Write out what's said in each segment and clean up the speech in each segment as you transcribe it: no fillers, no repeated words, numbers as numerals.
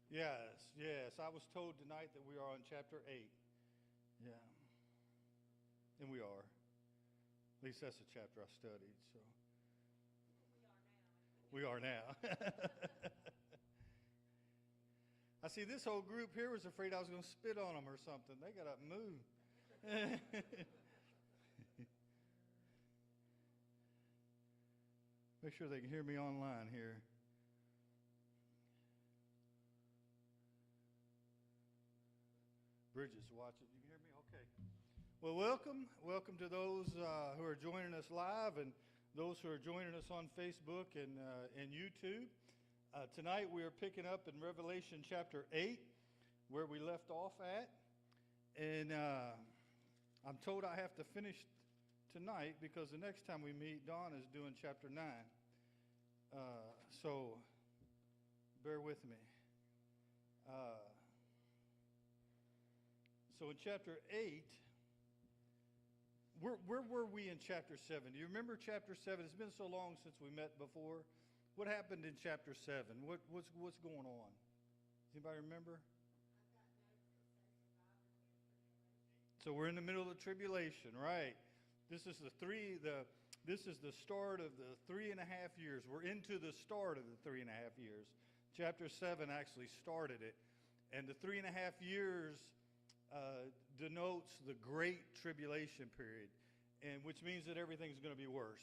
Yes, yes. I was told tonight that we are on chapter 8. Yeah. And we are. At least that's the chapter I studied, so. We are now. I see this whole group here was afraid I was going to spit on them or something. They got up and moved. Make sure they can hear me online here. Bridget's watching. You can hear me? Okay. Well, welcome. Welcome to those who are joining us live and those who are joining us on Facebook and YouTube. Tonight we are picking up in Revelation chapter 8, where we left off at. And I'm told I have to finish tonight because the next time we meet, Dawn is doing chapter 9. So bear with me. So in chapter 8, where were we in chapter 7? Do you remember chapter 7? It's been so long since we met before. What happened in chapter 7? What's going on? Does anybody remember? So we're in the middle of the tribulation, right? This is the start of the 3.5 years. We're into the start of the 3.5 years. Chapter 7 actually started it. And the 3.5 years denotes the great tribulation period, and which means that everything's going to be worse.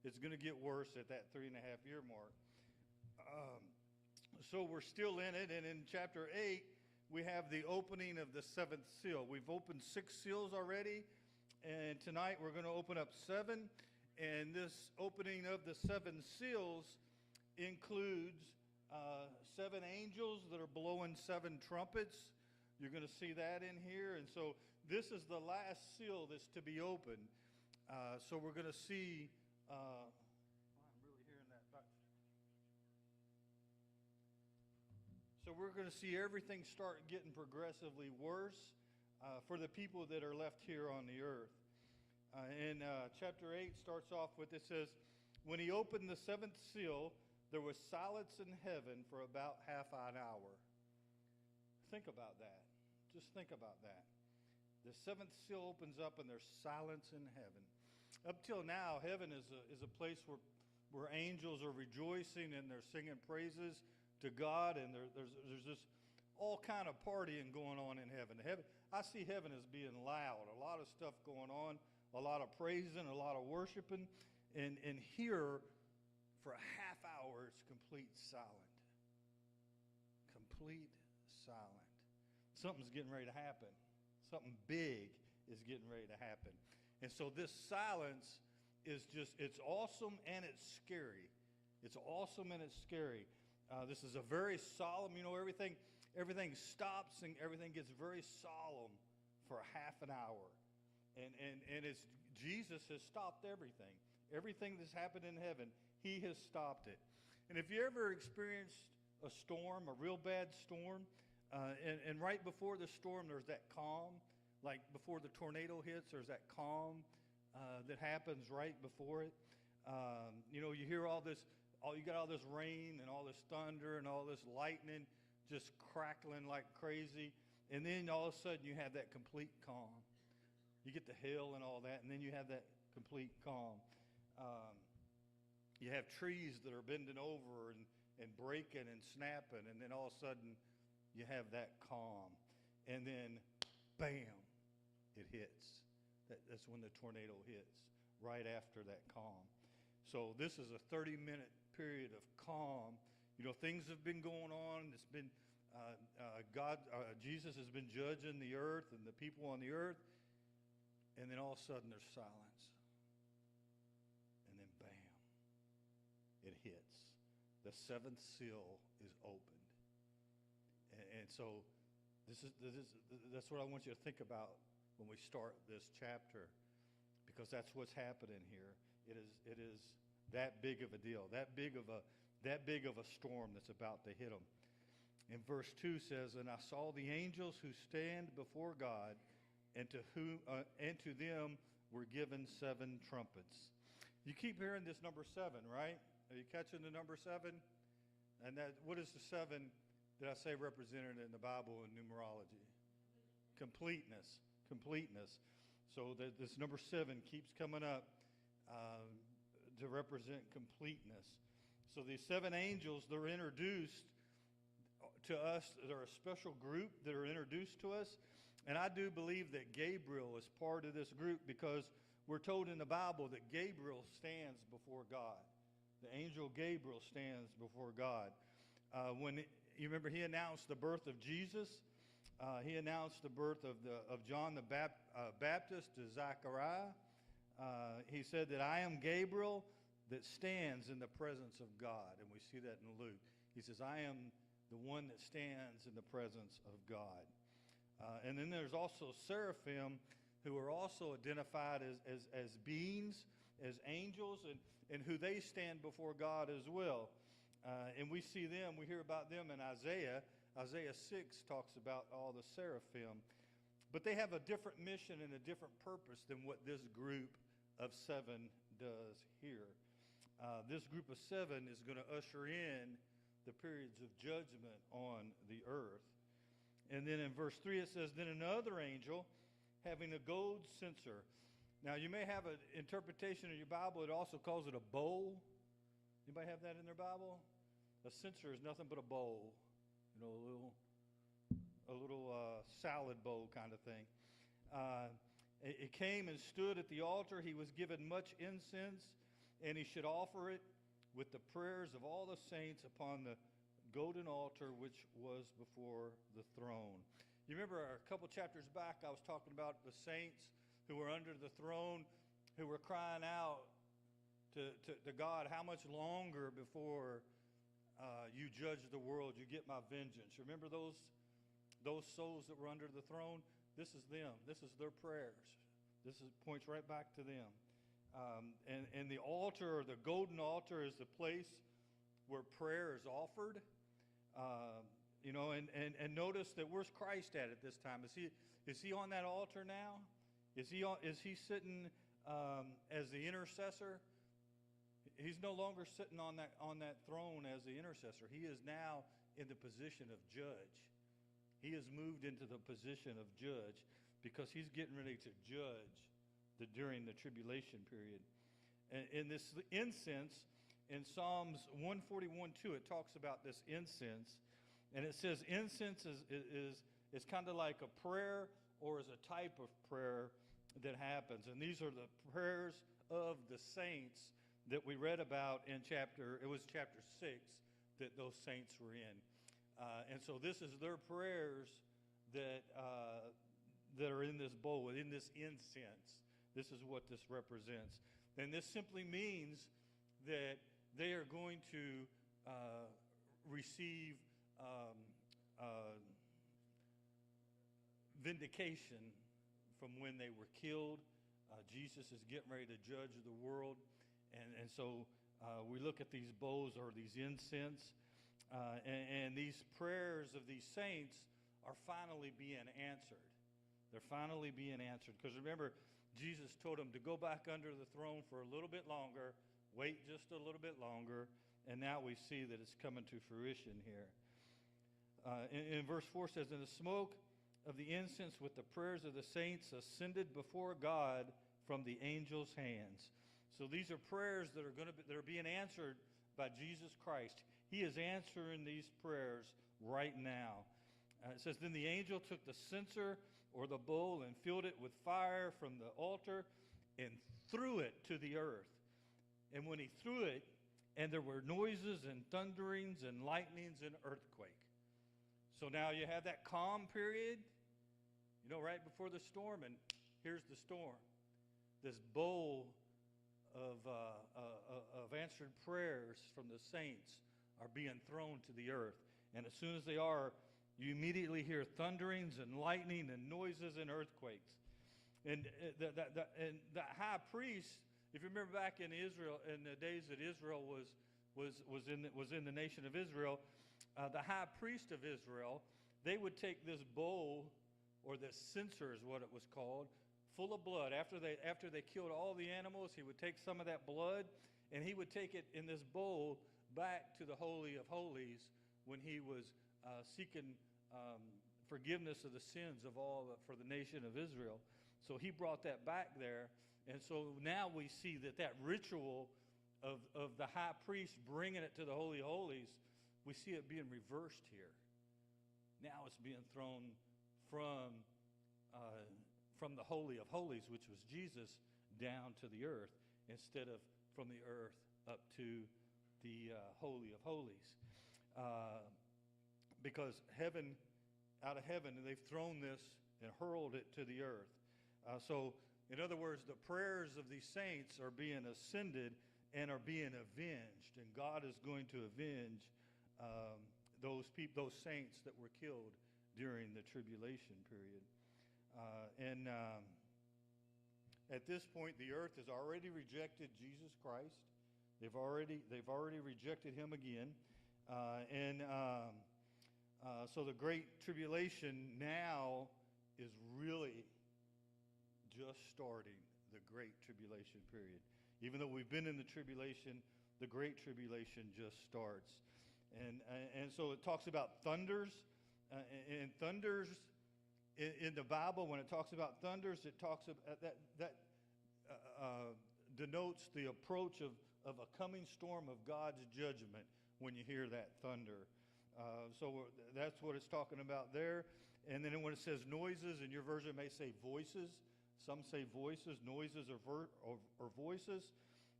It's going to get worse at that 3.5 year mark. So we're still in it, and in chapter 8, we have the opening of the 7th seal. We've opened 6 seals already, and tonight we're going to open up 7, and this opening of the 7 seals includes 7 angels that are blowing 7 trumpets. You're going to see that in here. And so this is the last seal that's to be opened. So we're going to see, I'm really hearing that back. So we're going to see everything start getting progressively worse for the people that are left here on the earth. And chapter 8 starts off with, it says, when he opened the 7th seal, there was silence in heaven for about half an hour. Think about that. Just think about that. The 7th seal opens up and there's silence in heaven. Up till now, heaven is a place where angels are rejoicing and they're singing praises to God, and there's just all kind of partying going on in heaven. I see heaven as being loud, a lot of stuff going on, a lot of praising, a lot of worshiping, and here for a half hour it's complete silent. Complete silent. Something's getting ready to happen. Something big is getting ready to happen. And so this silence is it's awesome and it's scary. It's awesome and it's scary. This is a very solemn, everything stops and everything gets very solemn for half an hour. And it's Jesus has stopped everything. Everything that's happened in heaven, he has stopped it. And if you ever experienced a storm, a real bad storm, and right before the storm, there's that calm. Like before the tornado hits, there's that calm that happens right before it. You hear all this, you got all this rain and all this thunder and all this lightning just crackling like crazy. And then all of a sudden you have that complete calm. You get the hail and all that, and then you have that complete calm. You have trees that are bending over and breaking and snapping, and then all of a sudden you have that calm. And then, bam, it hits. That's when the tornado hits, right after that calm. So this is a 30-minute period of calm. Things have been going on. It's been, Jesus has been judging the earth and the people on the earth. And then all of a sudden there's silence. And then, bam, it hits. The 7th seal is opened. And so that's what I want you to think about when we start this chapter, because that's what's happening here. It is that big of a deal, that big of a storm that's about to hit them. And verse 2 says, "And I saw the angels who stand before God, and to them were given 7 trumpets." You keep hearing this number 7, right? Are you catching the number 7? And what is the 7 did I say represented in the Bible in numerology? Completeness. Completeness. So this number 7 keeps coming up to represent completeness. So these 7 angels, they're introduced to us. They're a special group that are introduced to us. And I do believe that Gabriel is part of this group, because we're told in the Bible that Gabriel stands before God. The angel Gabriel stands before God. You remember he announced the birth of Jesus. He announced the birth of John the Baptist to Zechariah. He said that I am Gabriel that stands in the presence of God. And we see that in Luke. He says, I am the one that stands in the presence of God. And then there's also seraphim, who are also identified as beings, as angels, and who they stand before God as well. And we see them, we hear about them in Isaiah. Isaiah 6 talks about all the seraphim. But they have a different mission and a different purpose than what this group of 7 does here. This group of 7 is going to usher in the periods of judgment on the earth. And then in verse 3 it says, then another angel having a gold censer. Now you may have an interpretation in your Bible, it also calls it a bowl. Anybody have that in their Bible? A censer is nothing but a bowl. You know, a little salad bowl kind of thing. It came and stood at the altar. He was given much incense, and he should offer it with the prayers of all the saints upon the golden altar which was before the throne. You remember a couple chapters back I was talking about the saints who were under the throne, who were crying out to God, how much longer before you judge the world, you get my vengeance. Remember those souls that were under the throne? This is them. This is their prayers. Points right back to them. And the altar, or the golden altar, is the place where prayer is offered. And notice that where's Christ at this time? Is he on that altar now? Is he sitting as the intercessor? He's no longer sitting on that throne as the intercessor. He is now in the position of judge. He has moved into the position of judge because he's getting ready to judge during the tribulation period. And in this incense, in Psalms 141:2, it talks about this incense. And it says incense is kind of like a prayer, or is a type of prayer that happens. And these are the prayers of the saints that we read about in chapter 6 that those saints were in. And so this is their prayers that are in this bowl, in this incense. This is what this represents. And this simply means that they are going to receive vindication from when they were killed. Jesus is getting ready to judge the world. And so we look at these bowls, or these incense, and these prayers of these saints are finally being answered. They're finally being answered. Because remember, Jesus told them to go back under the throne for a little bit longer, wait just a little bit longer, and now we see that it's coming to fruition here. In verse 4 says, and the smoke of the incense with the prayers of the saints ascended before God from the angels' hands. So these are prayers that are being answered by Jesus Christ. He is answering these prayers right now. It says, then the angel took the censer, or the bowl, and filled it with fire from the altar and threw it to the earth. And when he threw it, and there were noises and thunderings and lightnings and earthquake. So now you have that calm period, right before the storm, and here's the storm. This bowl of answered prayers from the saints are being thrown to the earth. And as soon as they are, you immediately hear thunderings and lightning and noises and earthquakes. And the high priest, if you remember back in Israel, in the days that Israel was in the nation of Israel, the high priest of Israel, they would take this bowl, or this censer is what it was called, full of blood. After they killed all the animals, he would take some of that blood, and he would take it in this bowl back to the Holy of Holies when he was seeking forgiveness of the sins of all for the nation of Israel. So he brought that back there. And so now we see that ritual of the high priest bringing it to the Holy of Holies, we see it being reversed here. Now it's being thrown from the Holy of Holies, which was Jesus, down to the earth, instead of from the earth up to the Holy of Holies. Because out of heaven, they've thrown this and hurled it to the earth. So, in other words, the prayers of these saints are being ascended and are being avenged. And God is going to avenge those saints that were killed during the tribulation period. At this point, the earth has already rejected Jesus Christ. They've already rejected him again. So the Great Tribulation now is really just starting the Great Tribulation period. Even though we've been in the tribulation, the Great Tribulation just starts. And so it talks about thunders. And thunders in the Bible, when it talks about thunders, it talks about that denotes the approach of a coming storm of God's judgment when you hear that thunder. So that's what it's talking about there. And then when it says noises, and your version may say voices, some say voices, noises, or voices.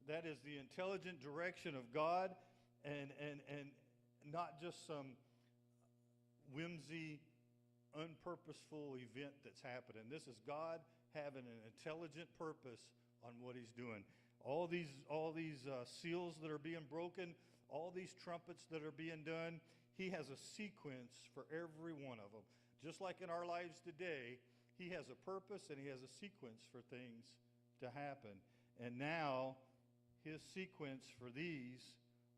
That is the intelligent direction of God, and not just some whimsy, unpurposeful event that's happening. This is God having an intelligent purpose on what he's doing. All these seals that are being broken, all these trumpets that are being done, he has a sequence for every one of them. Just like in our lives today, he has a purpose and he has a sequence for things to happen. And now his sequence for these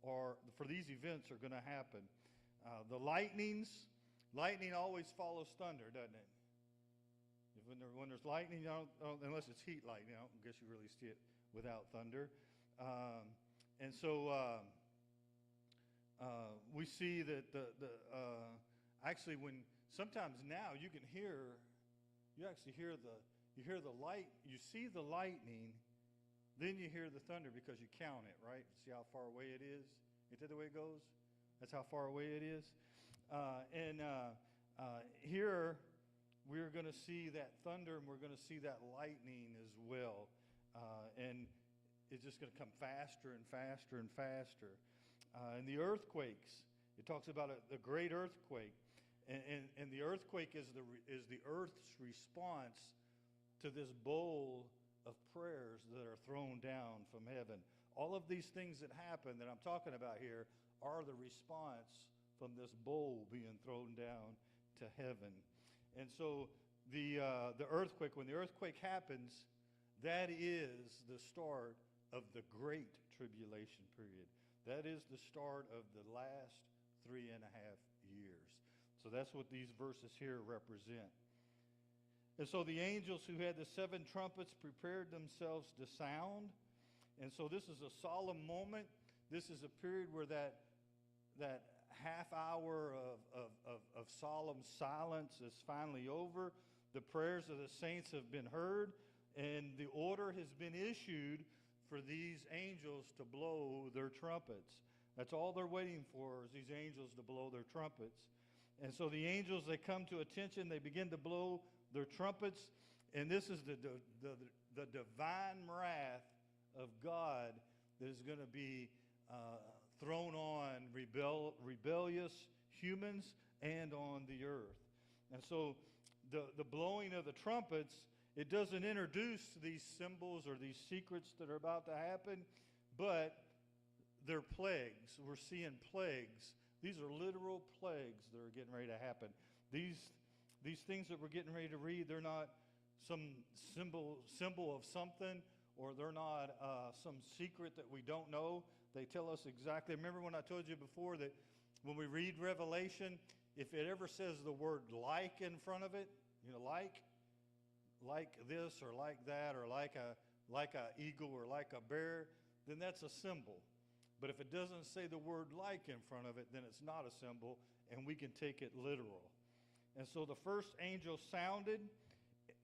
events are going to happen. The lightning always follows thunder, doesn't it? When there's lightning, unless it's heat lightning, I don't guess you really see it without thunder. And so we see that actually when sometimes now you actually hear the light, you see the lightning, then you hear the thunder because you count it, right? See how far away it is? Isn't that the way it goes? That's how far away it is. Here we're going to see that thunder and we're going to see that lightning as well. And it's just going to come faster and faster and faster. And the earthquakes, it talks about a great earthquake. And the earthquake is the earth's response to this bowl of prayers that are thrown down from heaven. All of these things that happen that I'm talking about here are the response from this bowl being thrown down to heaven. And so the earthquake, when the earthquake happens, that is the start of the Great Tribulation period. That is the start of the last 3.5 years. So that's what these verses here represent. And so the angels who had the 7 trumpets prepared themselves to sound. And so this is a solemn moment. This is a period where that half hour of solemn silence is finally over. The prayers of the saints have been heard, and the order has been issued for these angels to blow their trumpets. That's all they're waiting for, is these angels to blow their trumpets. And so the angels, they come to attention, they begin to blow their trumpets, and this is the divine wrath of God that is going to be thrown on rebellious humans and on the earth. And so the blowing of the trumpets, it doesn't introduce these symbols or these secrets that are about to happen, but they're plagues. We're seeing plagues. These are literal plagues that are getting ready to happen. These things that we're getting ready to read, they're not some symbol of something, or they're not some secret that we don't know. They tell us exactly. Remember when I told you before that when we read Revelation, if it ever says the word like in front of it, like this or like that or like a eagle or like a bear, then that's a symbol. But if it doesn't say the word like in front of it, then it's not a symbol, and we can take it literal. And so the first angel sounded,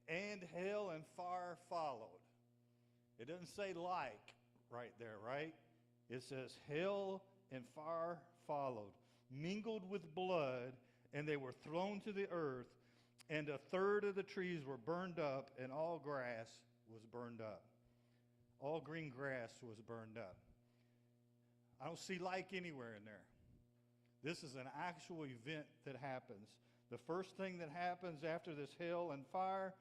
and hell and fire followed. It doesn't say like right there, right? It says hell and fire followed, mingled with blood, and they were thrown to the earth, and a third of the trees were burned up, and all grass was burned up. All green grass was burned up. I don't see like anywhere in there. This is an actual event that happens. The first thing that happens after this hail and fire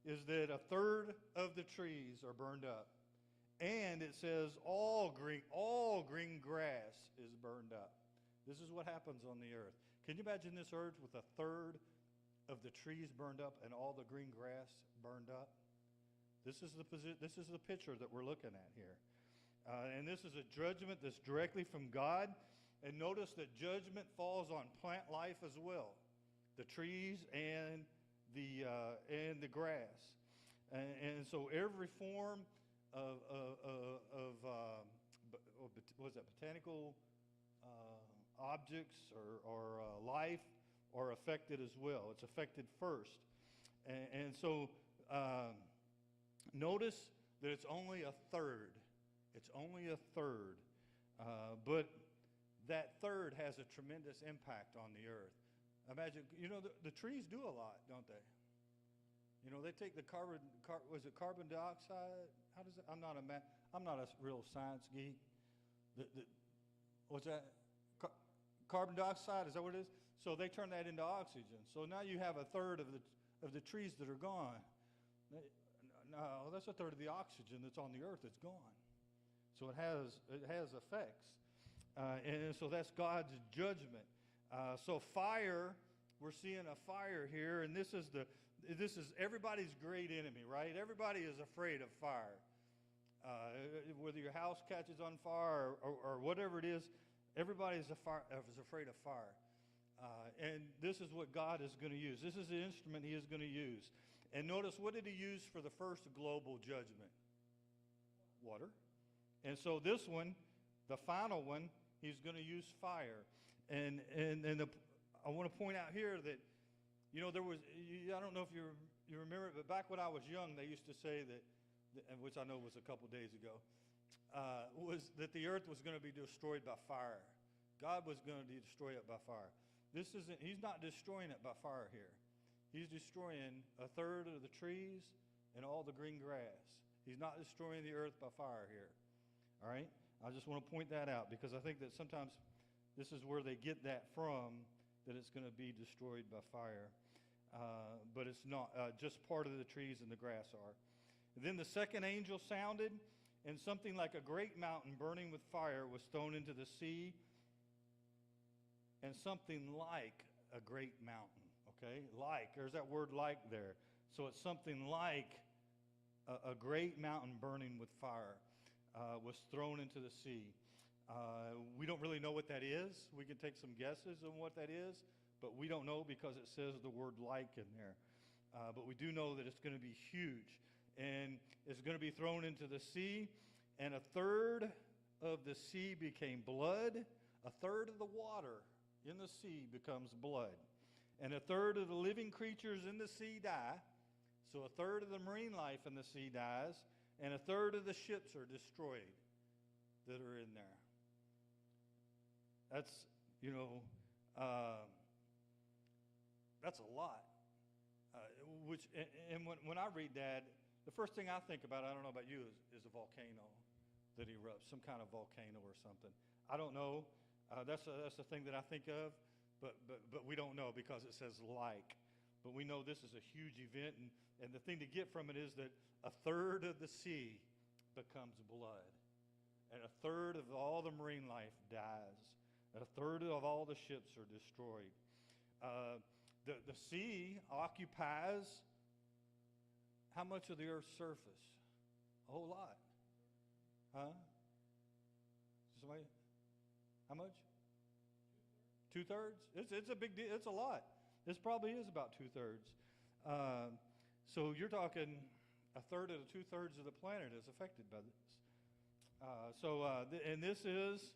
is that a third of the trees are burned up. And it says all green grass is burned up. This is what happens on the earth. Can you imagine this earth with a third of the trees burned up and all the green grass burned up? This is the picture that we're looking at here. And this is a judgment that's directly from God. And notice that judgment falls on plant life as well, the trees and the grass. And so every form of botanical objects or life are affected as well. It's affected first. And so notice that it's only a third. It's only a third. But that third has a tremendous impact on the earth. Imagine, the trees do a lot, don't they? They take the carbon dioxide? How does it? I'm not a real science geek. What's that? Carbon dioxide, is that what it is? So they turn that into oxygen. So now you have a third of the trees that are gone. No, that's a third of the oxygen that's on the earth that's gone. So it has effects. And so that's God's judgment. So fire, we're seeing a fire here, and this is everybody's great enemy, right? Everybody is afraid of fire. Whether your house catches on fire or whatever it is, everybody is afraid of fire. And this is what God is going to use. This is the instrument he is going to use. And notice, what did he use for the first global judgment? Water. And so this one, the final one, he's going to use fire. And I want to point out here that, there was, I don't know if you remember it, but back when I was young, they used to say that, which I know was a couple days ago, was that the earth was going to be destroyed by fire. God was going to destroy it by fire. He's not destroying it by fire here. He's destroying a third of the trees and all the green grass. He's not destroying the earth by fire here. All right? I just want to point that out because I think that sometimes this is where they get that from, that it's going to be destroyed by fire. But it's not. Just part of the trees and the grass are. And then the second angel sounded, and something like a great mountain burning with fire was thrown into the sea, and something like a great mountain. Okay? Like. There's that word like there. So it's something like a great mountain burning with fire was thrown into the sea. We don't really know what that is. We can take some guesses on what that is, but we don't know because it says the word like in there. But we do know that it's going to be huge. And it's going to be thrown into the sea, and a third of the sea became blood. A third of the water in the sea becomes blood. And a third of the living creatures in the sea die. So a third of the marine life in the sea dies, and a third of the ships are destroyed that are in there. That's, that's a lot. When I read that, the first thing I think about, I don't know about you, is a volcano that erupts, some kind of volcano or something. I don't know. That's the thing that I think of, but we don't know because it says like. But we know this is a huge event, and the thing to get from it is that a third of the sea becomes blood, and a third of all the marine life dies, and a third of all the ships are destroyed. The sea occupies how much of the earth's surface? A whole lot. Huh? Somebody? How much? 2/3? It's a big deal. It's a lot. This probably is about 2/3. So you're talking a third of the 2/3 of the planet is affected by this. And this is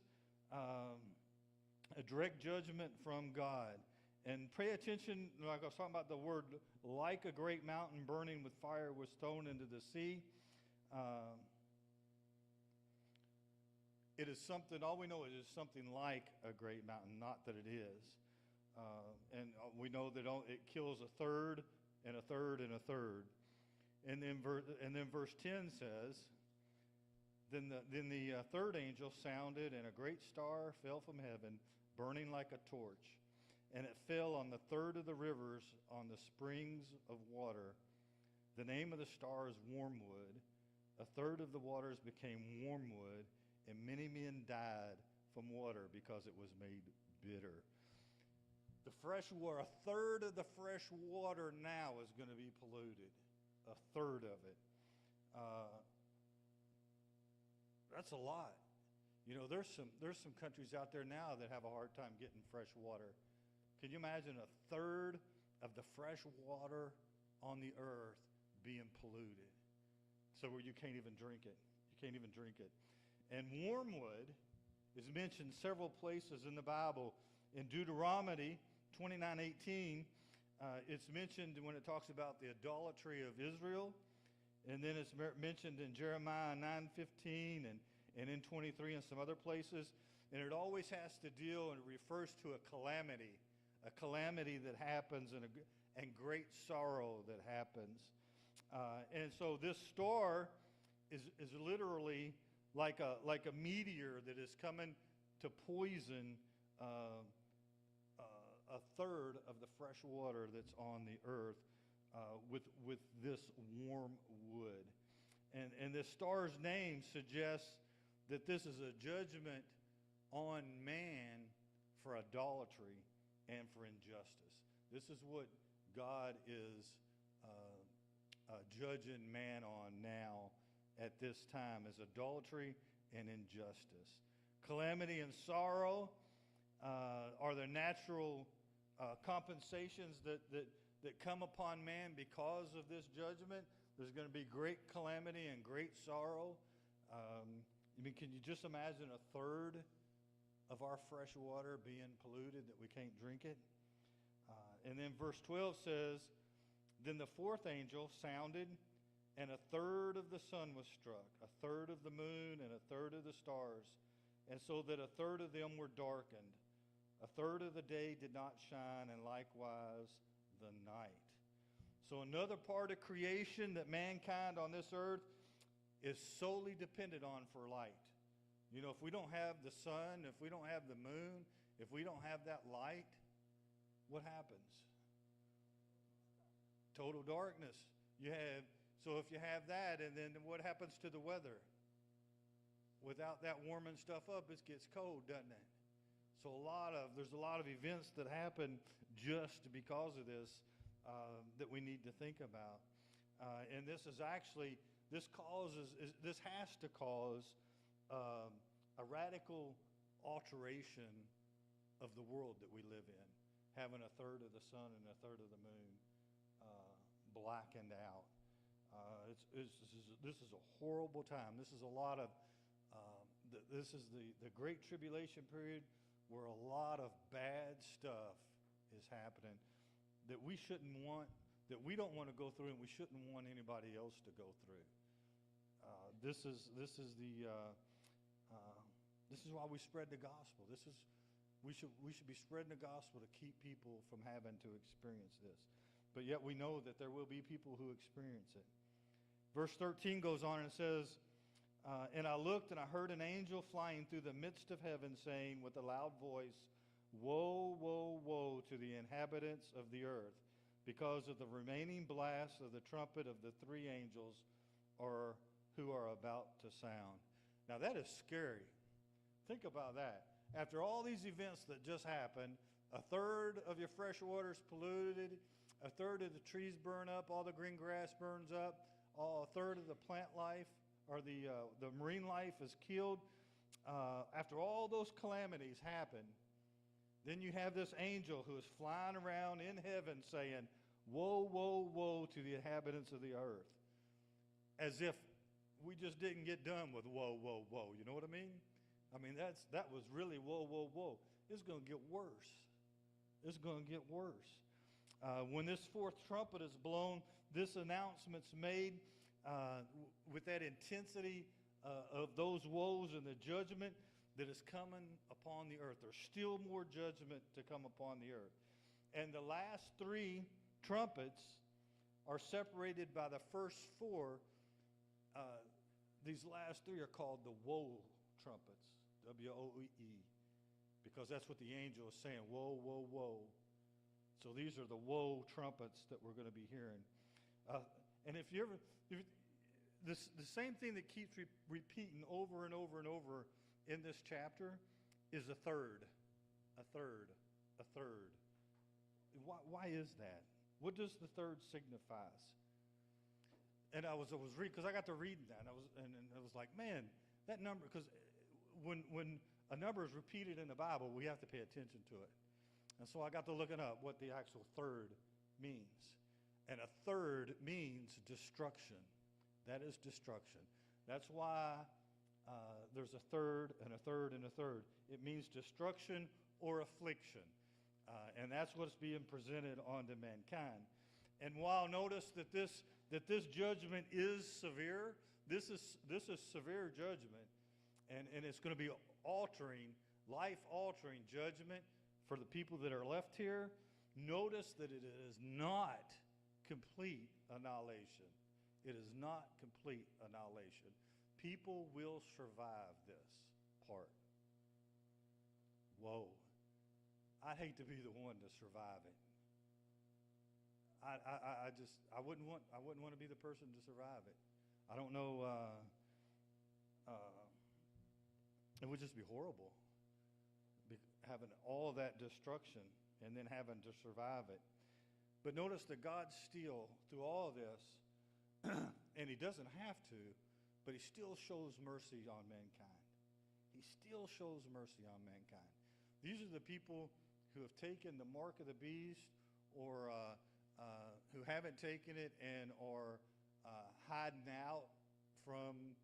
a direct judgment from God. And pay attention, like I was talking about the word, like a great mountain burning with fire was thrown into the sea. Uh, it is something, all we know is it's something like a great mountain, not that it is. And we know that it kills a third and a third and a third. And then verse 10 says, Then the third angel sounded, and a great star fell from heaven, burning like a torch. And it fell on the third of the rivers, on the springs of water. The name of the star is Wormwood. A third of the waters became wormwood, and many men died from water because it was made bitter. The fresh water, a third of the fresh water now is going to be polluted. A third of it. That's a lot. You know, there's some countries out there now that have a hard time getting fresh water. Can you imagine a third of the fresh water on the earth being polluted? So where you can't even drink it. You can't even drink it. And wormwood is mentioned several places in the Bible. In Deuteronomy 29:18, it's mentioned when it talks about the idolatry of Israel. And then it's mentioned in Jeremiah 9:15 and in 23 and some other places. And it always has to deal, and it refers to a calamity that happens and great sorrow that happens. And so this star is literally like a meteor that is coming to poison a third of the fresh water that's on the earth with this warm wood. And this star's name suggests that this is a judgment on man for idolatry and for injustice. This is what God is judging man on now at this time, is idolatry and injustice. Calamity and sorrow are the natural compensations that come upon man because of this judgment. There's going to be great calamity and great sorrow. I mean, can you just imagine a third of our fresh water being polluted that we can't drink it? And then verse 12 says, Then the fourth angel sounded, and a third of the sun was struck, a third of the moon, and a third of the stars, and so that a third of them were darkened. A third of the day did not shine, and likewise the night. So another part of creation that mankind on this earth is solely dependent on for light. You know, if we don't have the sun, if we don't have the moon, if we don't have that light, what happens? Total darkness. So if you have that, and then what happens to the weather? Without that warming stuff up, it gets cold, doesn't it? So there's a lot of events that happen just because of this that we need to think about. And this has to cause a radical alteration of the world that we live in, having a third of the sun and a third of the moon blackened out. This is a horrible time. This is a lot of this is the Great Tribulation period, where a lot of bad stuff is happening that we don't want to go through, and we shouldn't want anybody else to go through. This is why we spread the gospel. We should be spreading the gospel to keep people from having to experience this. But yet we know that there will be people who experience it. Verse 13 goes on and says, And I looked, and I heard an angel flying through the midst of heaven, saying with a loud voice, Woe, woe, woe to the inhabitants of the earth, because of the remaining blast of the trumpet of the three angels who are about to sound. Now that is scary. Think about that. After all these events that just happened, a third of your fresh water is polluted, a third of the trees burn up, all the green grass burns up, a third of the plant life or the marine life is killed. After all those calamities happen, then you have this angel who is flying around in heaven saying, Woe, woe, woe to the inhabitants of the earth. As if we just didn't get done with woe, woe, woe. You know what I mean? I mean, that was really whoa, whoa, whoa. it's going to get worse. It's going to get worse. When this fourth trumpet is blown, this announcement's made with that intensity of those woes and the judgment that is coming upon the earth. There's still more judgment to come upon the earth. And the last three trumpets are separated by the first four. These last three are called the woe trumpets, W-O-E, because that's what the angel is saying, woe, woe, woe. So these are the woe trumpets that we're going to be hearing. And if you ever, the same thing that keeps repeating over and over and over in this chapter is a third, a third, a third. Why is that? What does the third signifies? And I was reading, because I got to reading that, and I was like, man, that number, because when a number is repeated in the Bible, we have to pay attention to it. And so I got to looking up what the actual third means. And a third means destruction. That is destruction. That's why there's a third and a third and a third. It means destruction or affliction. And that's what's being presented onto mankind. And while notice that this judgment is severe, this is severe judgment. And it's going to be life-altering judgment for the people that are left here. Notice that it is not complete annihilation. It is not complete annihilation. People will survive this part. Whoa. I'd hate to be the one to survive it. I wouldn't want to be the person to survive it. I don't know. It would just be horrible, having all that destruction and then having to survive it. But notice that God still, through all of this, and he doesn't have to, but he still shows mercy on mankind. He still shows mercy on mankind. These are the people who have taken the mark of the beast, or who haven't taken it and are hiding out from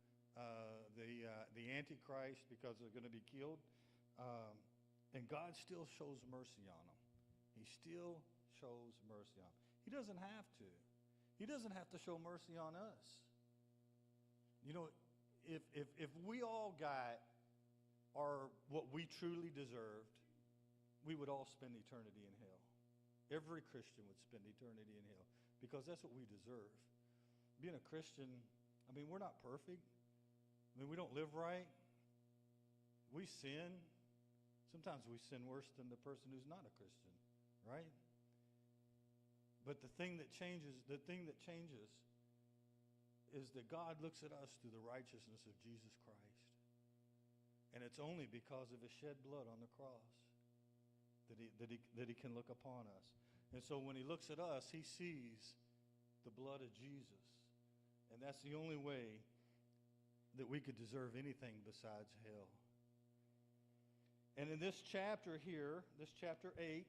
the Antichrist because they're going to be killed. And God still shows mercy on them. He still shows mercy on them. He doesn't have to. He doesn't have to show mercy on us. You know, if we all got what we truly deserved, we would all spend eternity in hell. Every Christian would spend eternity in hell because that's what we deserve. Being a Christian, I mean, we're not perfect. I mean, we don't live right. We sin. Sometimes we sin worse than the person who's not a Christian, right? But the thing that changes is that God looks at us through the righteousness of Jesus Christ. And it's only because of his shed blood on the cross that he can look upon us. And so when he looks at us, he sees the blood of Jesus. And that's the only way that we could deserve anything besides hell. And in this chapter here, this chapter 8,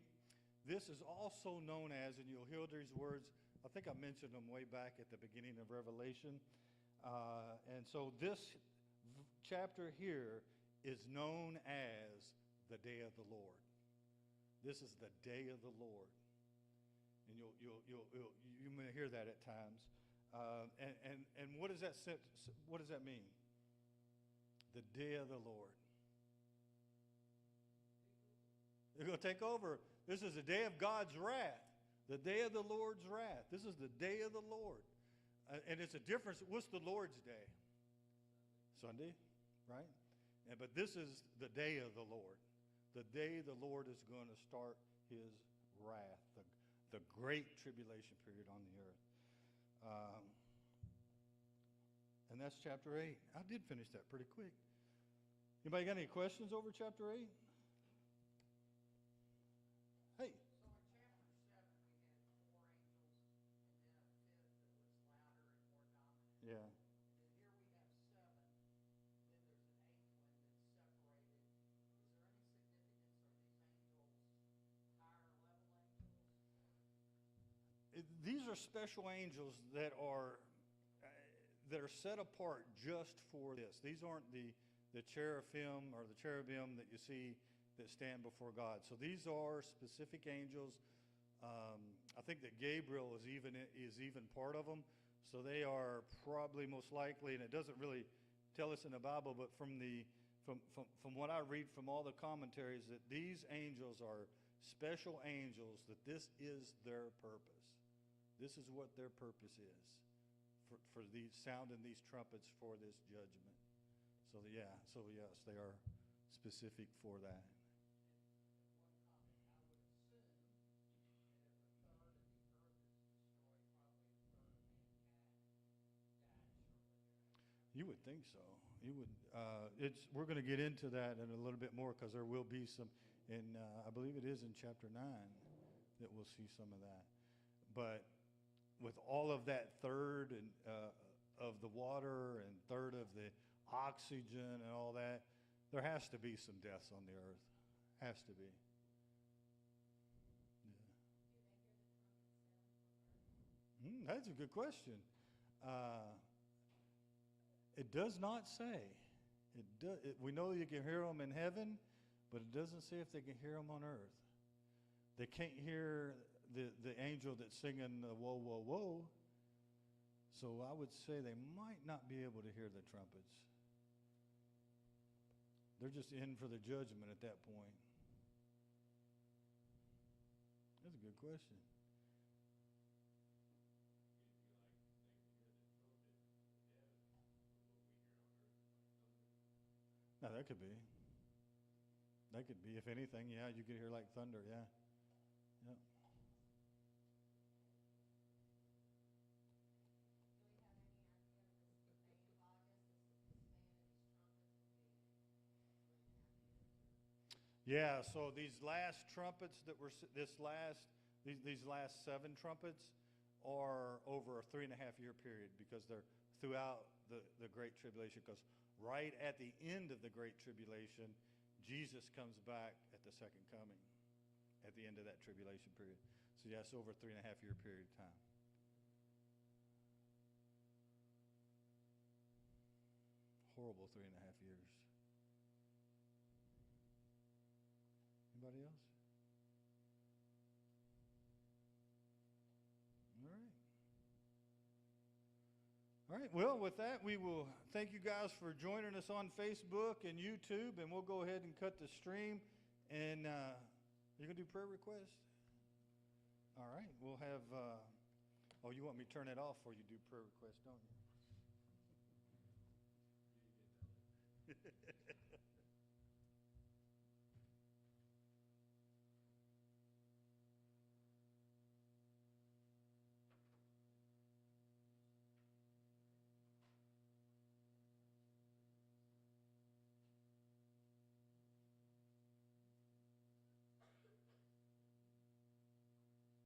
this is also known as, and you'll hear these words, I think I mentioned them way back at the beginning of Revelation. And so this chapter here is known as the day of the Lord. This is the day of the Lord. And you may hear that at times. And what does that mean? The day of the Lord. They're going to take over. This is the day of God's wrath. The day of the Lord's wrath. This is the day of the Lord. And it's a difference. What's the Lord's day? Sunday, right? But this is the day of the Lord. The day the Lord is going to start his wrath, the great tribulation period on the earth. And that's chapter 8. I did finish that pretty quick. Anybody got any questions over chapter 8? Hey. So in chapter 7, we had 4 angels, and then a fifth that was louder and more dominant. Yeah. These are special angels that are set apart just for this. These aren't the cherubim or the cherubim that you see that stand before God. So these are specific angels. I think that Gabriel is even part of them. So they are probably most likely, and it doesn't really tell us in the Bible, but from what I read from all the commentaries, that these angels are special angels, that this is their purpose. This is what their purpose is, for these sounding these trumpets for this judgment. So yes, they are specific for that. You would think so. You would. We're going to get into that in a little bit more, because there will be some, and I believe it is in chapter 9 that we'll see some of that. But with all of that third and of the water and third of the oxygen and all that, there has to be some deaths on the earth. Has to be. Yeah. That's a good question. It does not say. We know you can hear them in heaven, but it doesn't say if they can hear them on earth. They can't hear the angel that's singing the whoa, whoa, whoa. So I would say they might not be able to hear the trumpets. They're just in for the judgment at that point. That's a good question. No, that could be. That could be. If anything, yeah, you could hear like thunder, yeah. Yep. Yeah, so these last trumpets that were these last 7 trumpets are over a 3.5-year period, because they're throughout the Great Tribulation. Because right at the end of the Great Tribulation, Jesus comes back at the second coming, at the end of that tribulation period. So yes, over a 3.5-year period of time. Horrible 3.5 years. Anybody else? All right. All right. Well, with that, we will thank you guys for joining us on Facebook and YouTube, and we'll go ahead and cut the stream. And you're going to do prayer requests? All right. We'll have, you want me to turn it off before you do prayer requests, don't you?